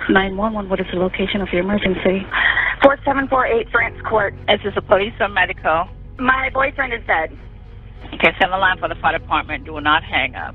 911, what is the location of your emergency? 4748 France Court. Is this a police or medical? My boyfriend is dead. Okay, send a line for the fire department. Do not hang up.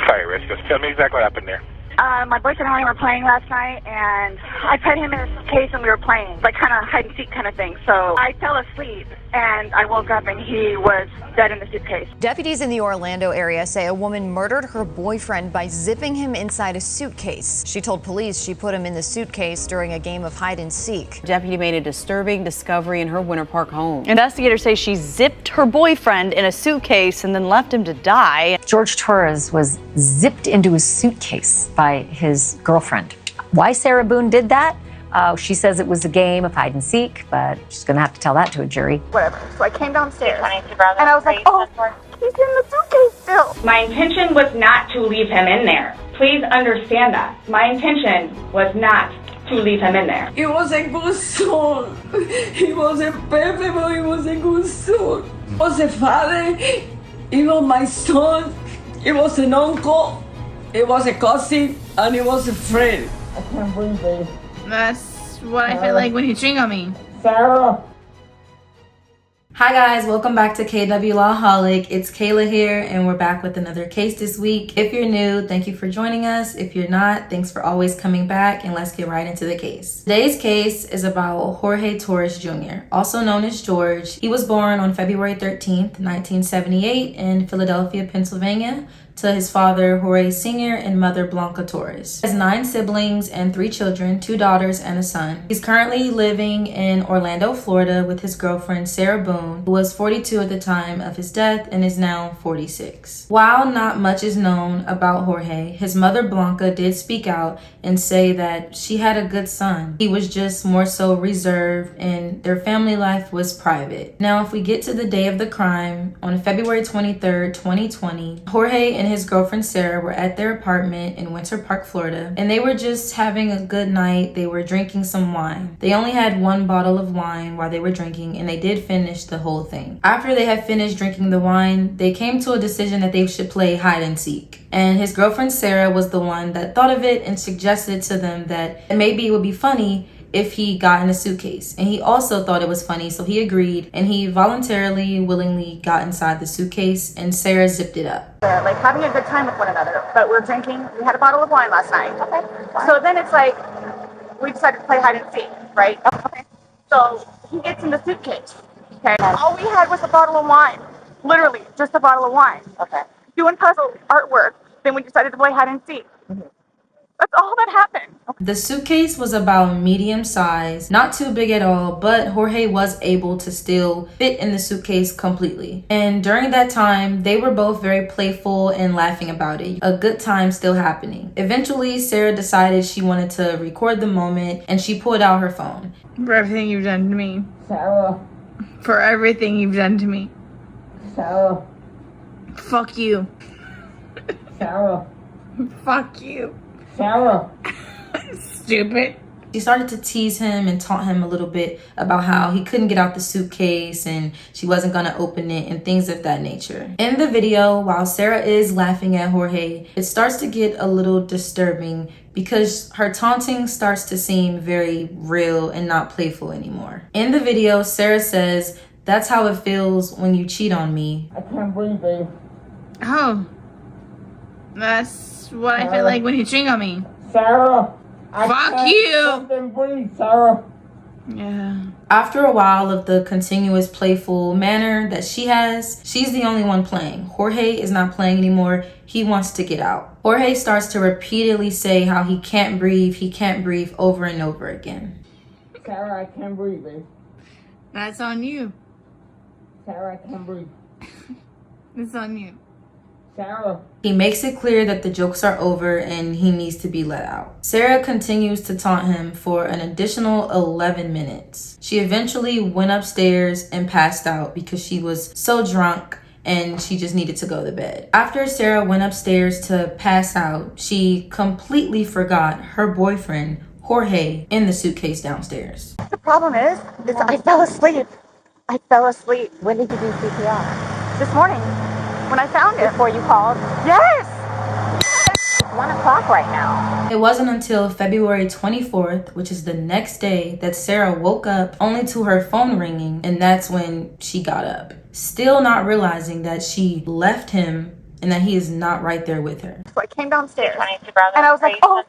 Fire risk. Just tell me exactly what happened there. My boyfriend and I were playing last night, and I put him in a suitcase and we were playing, like kind of hide and seek kind of thing. So I fell asleep, and I woke up and he was dead in the suitcase. Deputies in the Orlando area say a woman murdered her boyfriend by zipping him inside a suitcase. She told police she put him in the suitcase during a game of hide and seek. Deputy made a disturbing discovery in her Winter Park home. Investigators say she zipped her boyfriend in a suitcase and then left him to die. Jorge Torres was zipped into a suitcase by his girlfriend. Why Sarah Boone did that? She says it was a game of hide and seek, but she's going to have to tell that to a jury. Whatever. So I came downstairs, and I was like, oh, he's in the suitcase still. My intention was not to leave him in there. Please understand that. My intention was not to leave him in there. He was a good soul. He was a perfect, but he was a good soul. He was a father. He was my son. He was an uncle. He was a cousin. And he was a friend. I can't breathe, babe. That's what I feel like when you drink on me. Sarah! Hi guys, welcome back to KW Lawholic. It's Kayla here and we're back with another case this week. If you're new, thank you for joining us. If you're not, thanks for always coming back, and let's get right into the case. Today's case is about Jorge Torres Jr., also known as George. He was born on February 13th, 1978 in Philadelphia, Pennsylvania, to his father Jorge Sr. and mother Blanca Torres. He has 9 siblings and 3 children, 2 daughters and a son. He's currently living in Orlando, Florida with his girlfriend Sarah Boone, who was 42 at the time of his death and is now 46. While not much is known about Jorge, his mother Blanca did speak out and say that she had a good son. He was just more so reserved and their family life was private. Now, if we get to the day of the crime, on February 23rd, 2020, Jorge and his girlfriend Sarah were at their apartment in Winter Park, Florida, and they were just having a good night. They were drinking some wine. They only had 1 bottle of wine while they were drinking, and they did finish the whole thing. After they had finished drinking the wine, they came to a decision that they should play hide and seek. And his girlfriend Sarah was the one that thought of it and suggested to them that maybe it would be funny if he got in a suitcase. And he also thought it was funny, so he agreed, and he voluntarily, willingly got inside the suitcase, and Sarah zipped it up. Like having a good time with one another, but we're drinking. We had a bottle of wine last night. Okay. So then it's like, we decided to play hide and seek, right? Okay. So he gets in the suitcase, okay? All we had was a bottle of wine. Literally, just a bottle of wine. Okay. Doing puzzle artwork, then we decided to play hide and seek. That's all that happened. The suitcase was about medium size, not too big at all, but Jorge was able to still fit in the suitcase completely. And during that time, they were both very playful and laughing about it. A good time still happening. Eventually, Sarah decided she wanted to record the moment, and she pulled out her phone. For everything you've done to me. Sarah! For everything you've done to me. Sarah! Fuck you. Sarah! Fuck you. Sarah! Stupid. She started to tease him and taunt him a little bit about how he couldn't get out the suitcase and she wasn't going to open it and things of that nature. In the video, while Sarah is laughing at Jorge, it starts to get a little disturbing because her taunting starts to seem very real and not playful anymore. In the video, Sarah says, "That's how it feels when you cheat on me." I can't breathe, babe. Oh. That's what I feel like when you drink on me. Sarah! Fuck you! Fucking breathe, Sarah! Yeah. After a while of the continuous playful manner that she has, she's the only one playing. Jorge is not playing anymore. He wants to get out. Jorge starts to repeatedly say how he can't breathe over and over again. Sarah, I can't breathe, babe. That's on you. Sarah, I can't breathe. It's on you. Sarah. He makes it clear that the jokes are over and he needs to be let out. Sarah continues to taunt him for an additional 11 minutes. She eventually went upstairs and passed out because she was so drunk and she just needed to go to bed. After Sarah went upstairs to pass out, she completely forgot her boyfriend, Jorge, in the suitcase downstairs. The problem is I fell asleep. When did you do CPR? This morning, when I found it. Before you called? Yes! 1 o'clock right now. It wasn't until February 24th, which is the next day, that Sarah woke up only to her phone ringing, and that's when she got up. Still not realizing that she left him and that he is not right there with her. So I came downstairs and I was like, oh,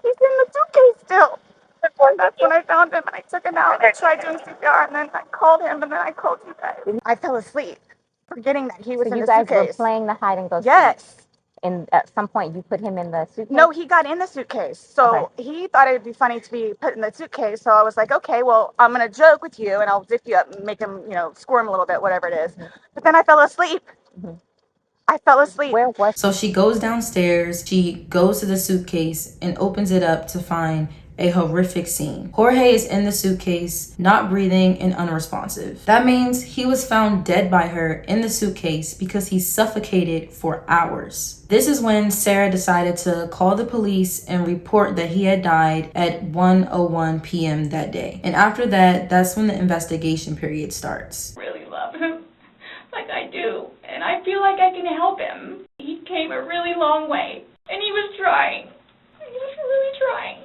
he's in the suitcase still. And that's when I found him and I took him out and I tried doing CPR and then I called him and then I called you guys. I fell asleep, forgetting that he was in the suitcase. So you guys were playing the hide and go seek? Yes. And at some point you put him in the suitcase? No, he got in the suitcase. So he thought it would be funny to be put in the suitcase. So I was like, okay, well, I'm going to joke with you and I'll zip you up and make him, squirm a little bit, whatever it is. But then I fell asleep. I fell asleep. Where was So she goes downstairs, she goes to the suitcase and opens it up to find a horrific scene. Jorge is in the suitcase, not breathing and unresponsive. That means he was found dead by her in the suitcase because he suffocated for hours. This is when Sarah decided to call the police and report that he had died at 1:01 p.m. that day. And after that, that's when the investigation period starts. Really love him like I do, and I feel like I can help him. He came a really long way, and he was trying. He was really trying.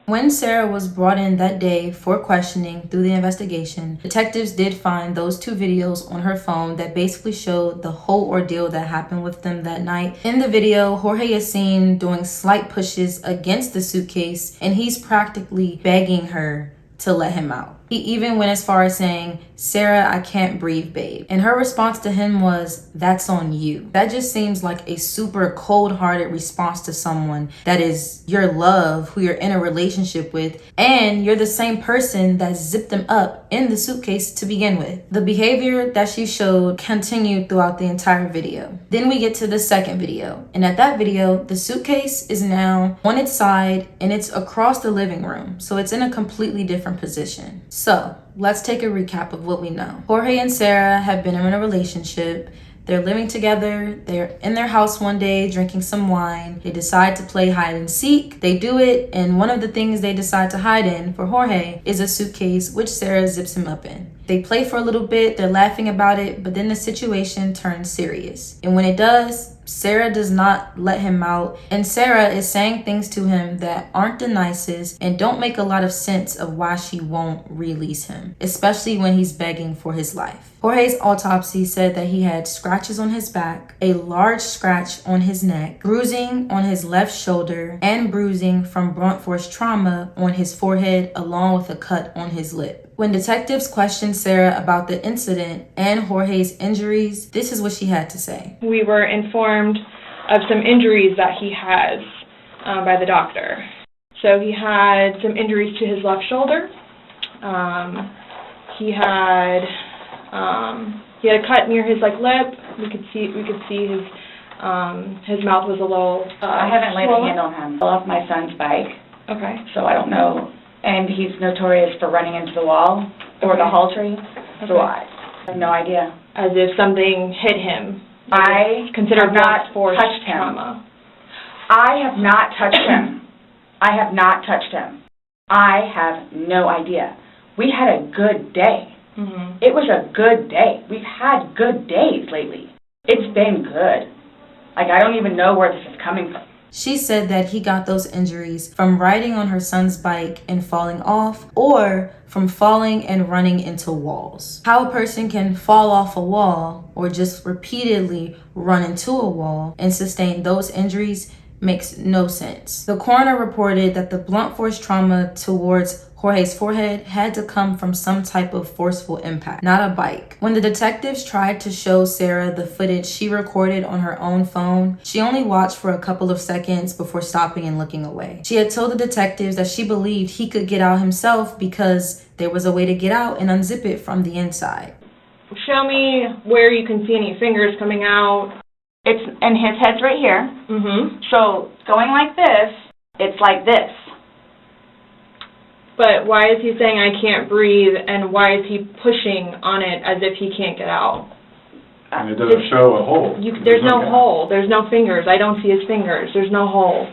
When Sarah was brought in that day for questioning through the investigation, detectives did find those 2 videos on her phone that basically showed the whole ordeal that happened with them that night. In the video, Jorge is seen doing slight pushes against the suitcase, and he's practically begging her to let him out. He even went as far as saying, "Sarah, I can't breathe, babe." And her response to him was, "That's on you." That just seems like a super cold-hearted response to someone that is your love, who you're in a relationship with, and you're the same person that zipped them up in the suitcase to begin with. The behavior that she showed continued throughout the entire video. Then we get to the second video. And at that video, the suitcase is now on its side and it's across the living room. So it's in a completely different position. So let's take a recap of what we know. Jorge and Sarah have been in a relationship. They're living together. They're in their house one day drinking some wine. They decide to play hide and seek. They do it, and one of the things they decide to hide in for Jorge is a suitcase, which Sarah zips him up in. They play for a little bit, they're laughing about it, but then the situation turns serious. And when it does, Sarah does not let him out, and Sarah is saying things to him that aren't the nicest and don't make a lot of sense of why she won't release him, especially when he's begging for his life. Jorge's autopsy said that he had scratches on his back, a large scratch on his neck, bruising on his left shoulder, and bruising from blunt force trauma on his forehead, along with a cut on his lip. When detectives questioned Sarah about the incident and Jorge's injuries, this is what she had to say. We were informed of some injuries that he has by the doctor. So he had some injuries to his left shoulder. He had a cut near his lip. We could see his mouth was a little. I haven't laid a hand on him. I fell off my son's bike. Okay. So I don't know. And he's notorious for running into the wall or the hall tree. So I have no idea. As if something hit him. I consider have not force touched him. trauma. I have not touched him. I have not touched him. I have no idea. We had a good day. Mm-hmm. It was a good day. We've had good days lately. It's been good. I don't even know where this is coming from. She said that he got those injuries from riding on her son's bike and falling off, or from falling and running into walls. How a person can fall off a wall or just repeatedly run into a wall and sustain those injuries makes no sense. The coroner reported that the blunt force trauma towards Jorge's forehead had to come from some type of forceful impact, not a bike. When the detectives tried to show Sarah the footage she recorded on her own phone, she only watched for a couple of seconds before stopping and looking away. She had told the detectives that she believed he could get out himself because there was a way to get out and unzip it from the inside. Show me where you can see any fingers coming out. And his head's right here. Mm-hmm. So going like this, it's like this. But why is he saying I can't breathe, and why is he pushing on it as if he can't get out? And it doesn't show a hole. There's no hole. There's no fingers. I don't see his fingers. There's no hole.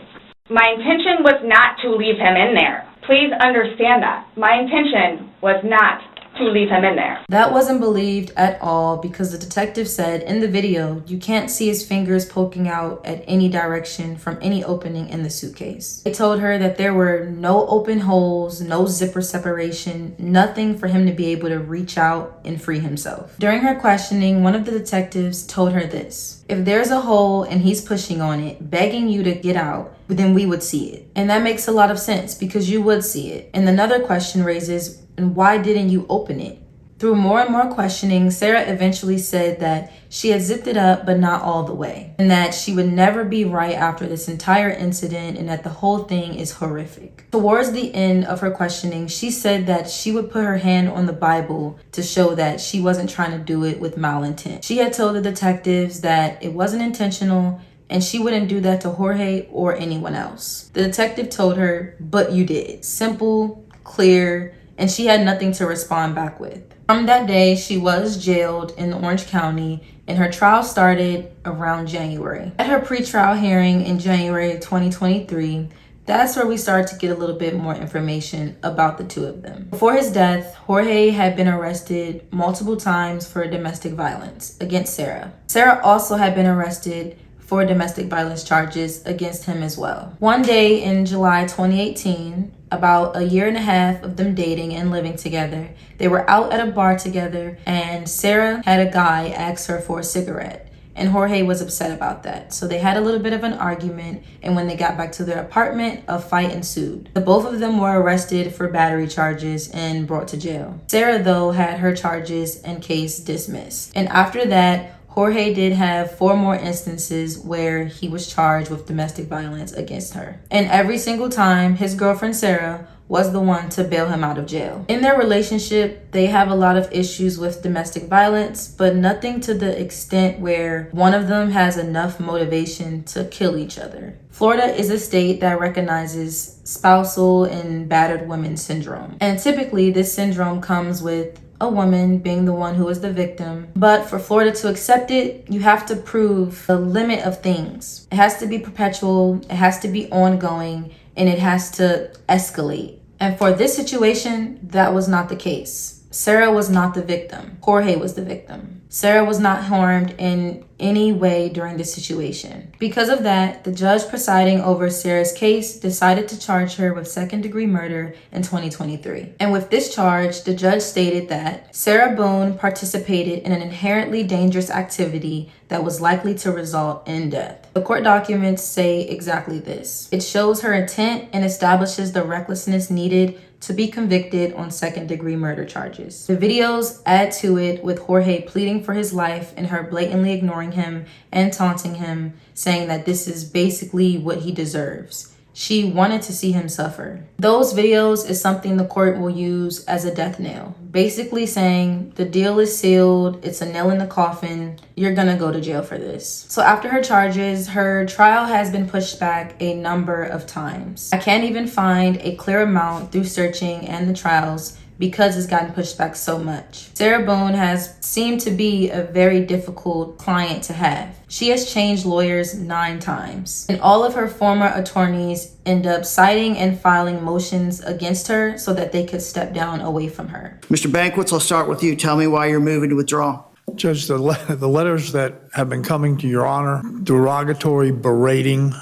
My intention was not to leave him in there. Please understand that. My intention was not to leave him in there. That wasn't believed at all because the detective said in the video, you can't see his fingers poking out at any direction from any opening in the suitcase. They told her that there were no open holes, no zipper separation, nothing for him to be able to reach out and free himself. During her questioning, one of the detectives told her this: if there's a hole and he's pushing on it, begging you to get out, then we would see it. And that makes a lot of sense because you would see it. And another question raises, and why didn't you open it? Through more and more questioning, Sarah eventually said that she had zipped it up, but not all the way, and that she would never be right after this entire incident and that the whole thing is horrific. Towards the end of her questioning, she said that she would put her hand on the Bible to show that she wasn't trying to do it with malintent. She had told the detectives that it wasn't intentional and she wouldn't do that to Jorge or anyone else. The detective told her, but you did. Simple, clear, and she had nothing to respond back with. From that day, she was jailed in Orange County and her trial started around January. At her pretrial hearing in January 2023, that's where we start to get a little bit more information about the two of them. Before his death, Jorge had been arrested multiple times for domestic violence against Sarah. Sarah also had been arrested for domestic violence charges against him as well. One day in July 2018, about a year and a half of them dating and living together, they were out at a bar together and Sarah had a guy ask her for a cigarette. And Jorge was upset about that. So they had a little bit of an argument, and when they got back to their apartment, a fight ensued. The both of them were arrested for battery charges and brought to jail. Sarah, though, had her charges and case dismissed. And after that, Jorge did have 4 more instances where he was charged with domestic violence against her. And every single time, his girlfriend Sarah was the one to bail him out of jail. In their relationship, they have a lot of issues with domestic violence, but nothing to the extent where one of them has enough motivation to kill each other. Florida is a state that recognizes spousal and battered women syndrome. And typically, this syndrome comes with a woman being the one who is the victim. But for Florida to accept it, you have to prove the limit of things. It has to be perpetual, it has to be ongoing, and it has to escalate. And for this situation, that was not the case. Sarah was not the victim. Jorge was the victim. Sarah was not harmed in any way during this situation. Because of that, the judge presiding over Sarah's case decided to charge her with second-degree murder in 2023. And with this charge, the judge stated that Sarah Boone participated in an inherently dangerous activity that was likely to result in death. The court documents say exactly this. It shows her intent and establishes the recklessness needed to be convicted on second-degree murder charges. The videos add to it with Jorge pleading for his life and her blatantly ignoring him and taunting him, saying that this is basically what he deserves. She wanted to see him suffer. Those videos is something the court will use as a death nail, basically saying the deal is sealed, it's a nail in the coffin, you're gonna go to jail for this. So after her charges, her trial has been pushed back a number of times. I can't even find a clear amount through searching and the trials because it's gotten pushed back so much. Sarah Boone has seemed to be a very difficult client to have. She has changed lawyers 9 times, and all of her former attorneys end up citing and filing motions against her so that they could step down away from her. Mr. Banquets, I'll start with you. Tell me why you're moving to withdraw. Judge, the letters that have been coming to Your Honor, derogatory berating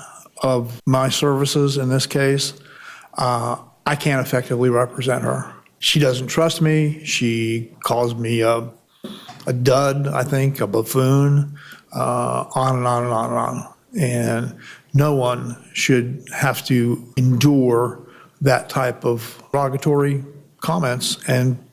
of my services in this case, I can't effectively represent her. She doesn't trust me. She calls me a dud, I think, a buffoon, on and on and on and on. And no one should have to endure that type of derogatory comments and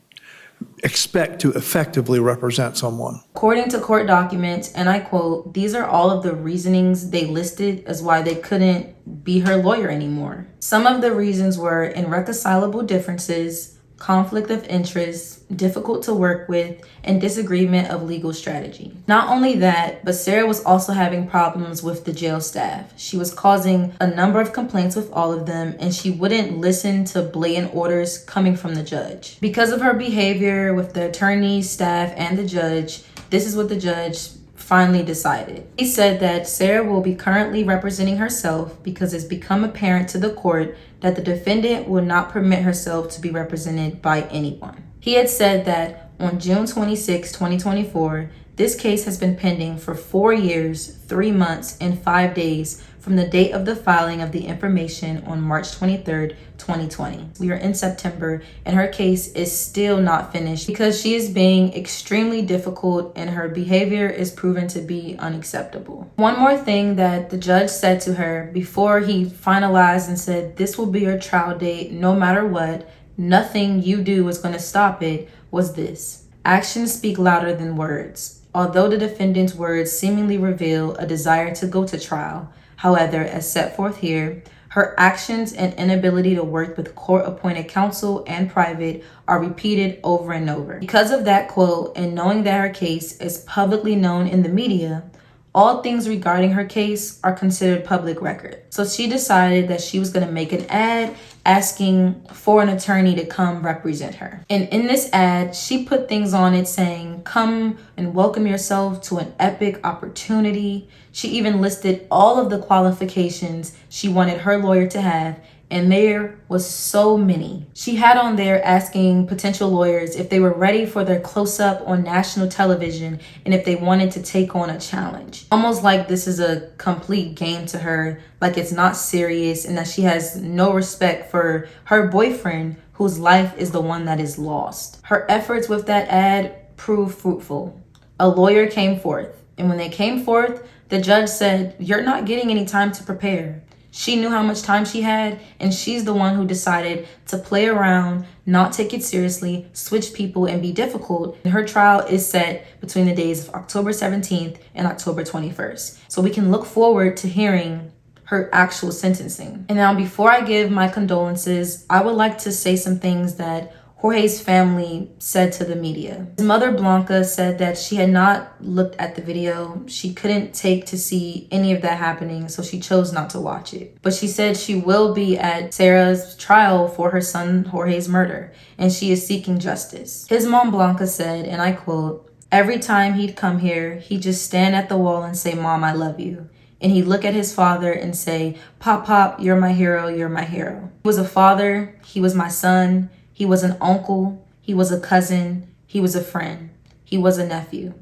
expect to effectively represent someone. According to court documents, and I quote, these are all of the reasonings they listed as why they couldn't be her lawyer anymore. Some of the reasons were irreconcilable differences, conflict of interest, difficult to work with, and disagreement of legal strategy. Not only that, but Sarah was also having problems with the jail staff. She was causing a number of complaints with all of them, and she wouldn't listen to blatant orders coming from the judge. Because of her behavior with the attorneys, staff, and the judge, this is what the judge finally decided. He said that Sarah will be currently representing herself because it's become apparent to the court that the defendant will not permit herself to be represented by anyone. He had said that on June 26, 2024, this case has been pending for 4 years, 3 months, and 5 days from the date of the filing of the information on March 23rd, 2020. We are in September and her case is still not finished because she is being extremely difficult and her behavior is proven to be unacceptable. One more thing that the judge said to her before he finalized and said, "This will be your trial date no matter what, nothing you do is going to stop it," was this: "Actions speak louder than words." Although the defendant's words seemingly reveal a desire to go to trial, however, as set forth here, her actions and inability to work with court-appointed counsel and private are repeated over and over. Because of that quote, and knowing that her case is publicly known in the media, all things regarding her case are considered public record. So she decided that she was going to make an ad asking for an attorney to come represent her. And in this ad, she put things on it saying, "Come and welcome yourself to an epic opportunity." She even listed all of the qualifications she wanted her lawyer to have, and there was so many. She had on there asking potential lawyers if they were ready for their close-up on national television and if they wanted to take on a challenge. Almost like this is a complete game to her, like it's not serious and that she has no respect for her boyfriend whose life is the one that is lost. Her efforts with that ad proved fruitful. A lawyer came forth, and when they came forth, the judge said, "You're not getting any time to prepare." She knew how much time she had, and she's the one who decided to play around, not take it seriously, switch people, and be difficult. And her trial is set between the days of October 17th and October 21st. So we can look forward to hearing her actual sentencing. And now, before I give my condolences, I would like to say some things that Jorge's family said to the media. His mother, Blanca, said that she had not looked at the video. She couldn't take to see any of that happening, so she chose not to watch it. But she said she will be at Sarah's trial for her son Jorge's murder, and she is seeking justice. His mom, Blanca, said, and I quote, "Every time he'd come here, he'd just stand at the wall and say, 'Mom, I love you.' And he'd look at his father and say, 'Pop, Pop, you're my hero, you're my hero.' He was a father, he was my son, he was an uncle, he was a cousin, he was a friend, he was a nephew.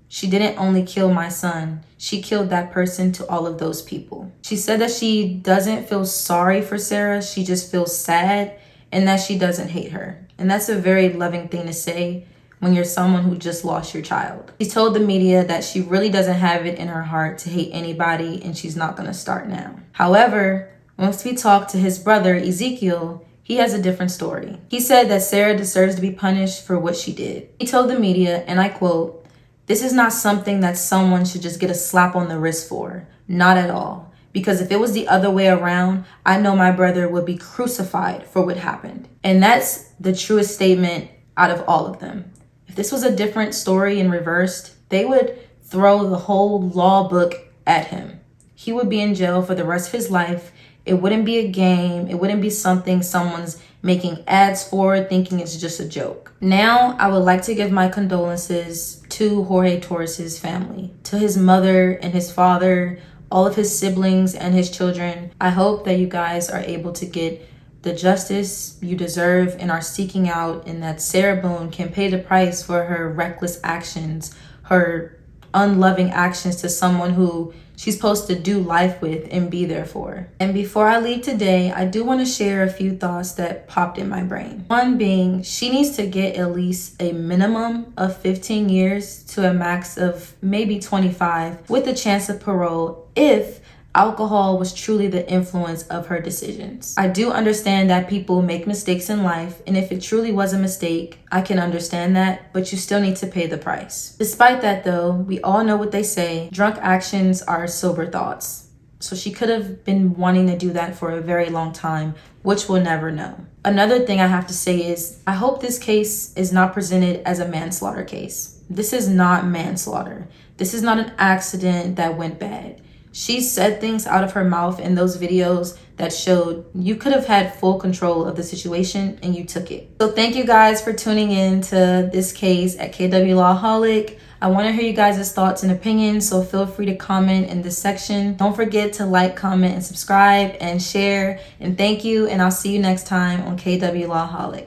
She didn't only kill my son, she killed that person to all of those people." She said that she doesn't feel sorry for Sarah, she just feels sad, and that she doesn't hate her. And that's a very loving thing to say when you're someone who just lost your child. She told the media that she really doesn't have it in her heart to hate anybody, and she's not gonna start now. However, once we talked to his brother, Ezekiel, he has a different story. He said that Sarah deserves to be punished for what she did. He told the media, and I quote, "This is not something that someone should just get a slap on the wrist for. Not at all. Because if it was the other way around, I know my brother would be crucified for what happened." And that's the truest statement out of all of them. If this was a different story in reversed, they would throw the whole law book at him. He would be in jail for the rest of his life. It wouldn't be a game. It wouldn't be something someone's making ads for, thinking it's just a joke. Now, I would like to give my condolences to Jorge Torres' family, to his mother and his father, all of his siblings and his children. I hope that you guys are able to get the justice you deserve and are seeking out, and that Sarah Boone can pay the price for her reckless actions, her unloving actions to someone who she's supposed to do life with and be there for. And before I leave today, I do want to share a few thoughts that popped in my brain. One being, she needs to get at least a minimum of 15 years to a max of maybe 25 with a chance of parole if alcohol was truly the influence of her decisions. I do understand that people make mistakes in life, and if it truly was a mistake, I can understand that, but you still need to pay the price. Despite that though, we all know what they say, drunk actions are sober thoughts. So she could have been wanting to do that for a very long time, which we'll never know. Another thing I have to say is, I hope this case is not presented as a manslaughter case. This is not manslaughter. This is not an accident that went bad. She said things out of her mouth in those videos that showed you could have had full control of the situation and you took it. So thank you guys for tuning in to this case at KW Lawholic. I want to hear you guys' thoughts and opinions, so feel free to comment in this section. Don't forget to like, comment, and subscribe, and share. And thank you, and I'll see you next time on KW Lawholic.